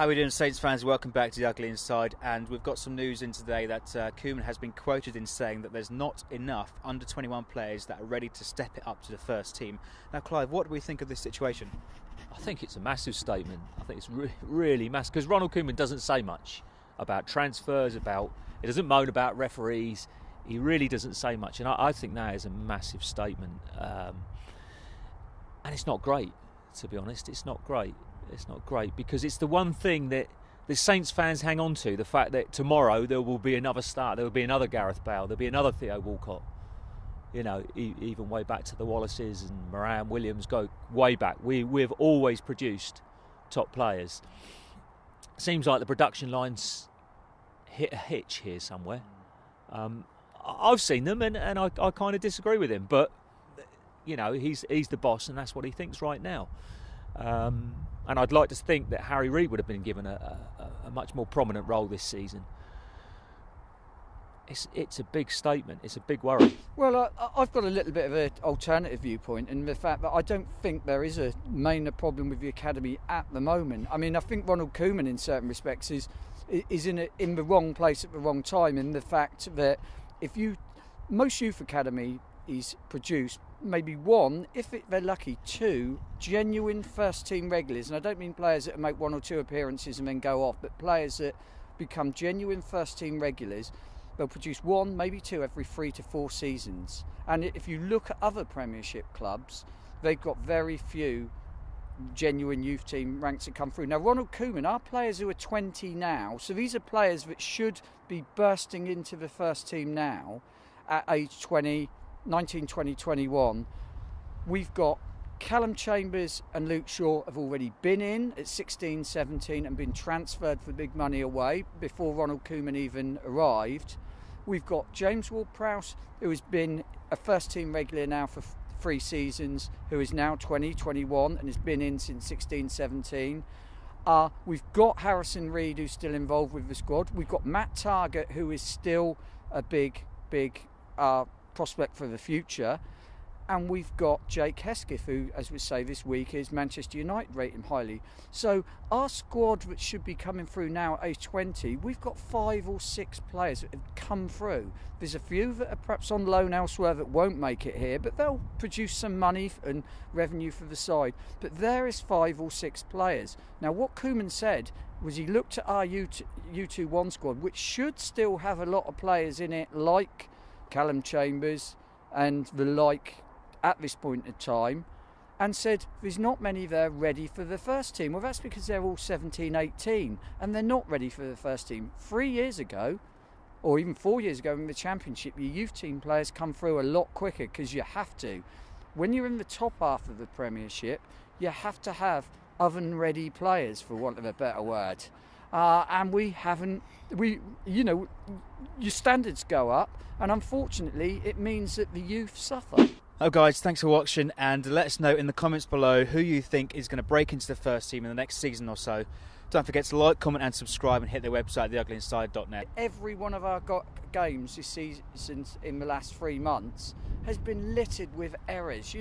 How are we doing, Saints fans? Welcome back to the Ugly Inside, and we've got some news in today that Koeman has been quoted in saying that there's not enough under-21 players that are ready to step it up to the first team. Now, Clive, what do we think of this situation? I think it's a massive statement. I think it's really massive, because Ronald Koeman doesn't say much about transfers, he doesn't moan about referees. He really doesn't say much, and I think that is a massive statement. And it's not great, to be honest. It's not great. It's not great because it's the one thing that the Saints fans hang on to, the fact that tomorrow there will be another start, there will be another Gareth Bale, there'll be another Theo Walcott. You know, even way back to the Wallaces and Moran Williams, go way back. We've always produced top players. Seems like the production line's hit a hitch here somewhere. I've seen them and I kind of disagree with him, but you know, he's the boss and that's what he thinks right now. And I'd like to think that Harry Reid would have been given a much more prominent role this season. It's a big statement. It's a big worry. Well, I've got a little bit of an alternative viewpoint in the fact that I don't think there is a major problem with the academy at the moment. I mean, I think Ronald Koeman, in certain respects, is in the wrong place at the wrong time. In the fact that most youth academy is produced maybe one, if they're lucky, two genuine first team regulars, and I don't mean players that make one or two appearances and then go off, but players that become genuine first team regulars. They'll produce one, maybe two every 3 to 4 seasons. And if you look at other Premiership clubs, they've got very few genuine youth team ranks that come through. Now, Ronald Koeman, our players who are 20 now, so these are players that should be bursting into the first team now at age 20, 19, 20, 21. We've got Callum Chambers and Luke Shaw have already been in at 16, 17 and been transferred for big money away before Ronald Koeman even arrived. We've got James Ward-Prowse, who has been a first team regular now for 3 seasons, who is now 20, 21 and has been in since 16, 17. We've got Harrison Reid, who's still involved with the squad. We've got Matt Targett, who is still a big prospect for the future. And we've got Jake Hesketh, who, as we say this week, is Manchester United rate him highly. So our squad, which should be coming through now at age 20, we've got 5 or 6 players that have come through. There's a few that are perhaps on loan elsewhere that won't make it here, but they'll produce some money and revenue for the side. But there is 5 or 6 players. Now, what Koeman said was he looked at our U21 squad, which should still have a lot of players in it, like Callum Chambers and the like, at this point in time, and said there's not many there ready for the first team. Well, that's because they're all 17, 18 and they're not ready for the first team. 3 years ago, or even 4 years ago in the Championship, your youth team players come through a lot quicker because you have to. When you're in the top half of the Premiership, you have to have oven-ready players, for want of a better word. And we haven't, your standards go up, and unfortunately it means that the youth suffer. Oh guys, thanks for watching, and let us know in the comments below who you think is going to break into the first team in the next season or so. Don't forget to like, comment and subscribe, and hit their website, theuglyInside.net. Every one of our games this season in the last 3 months has been littered with errors.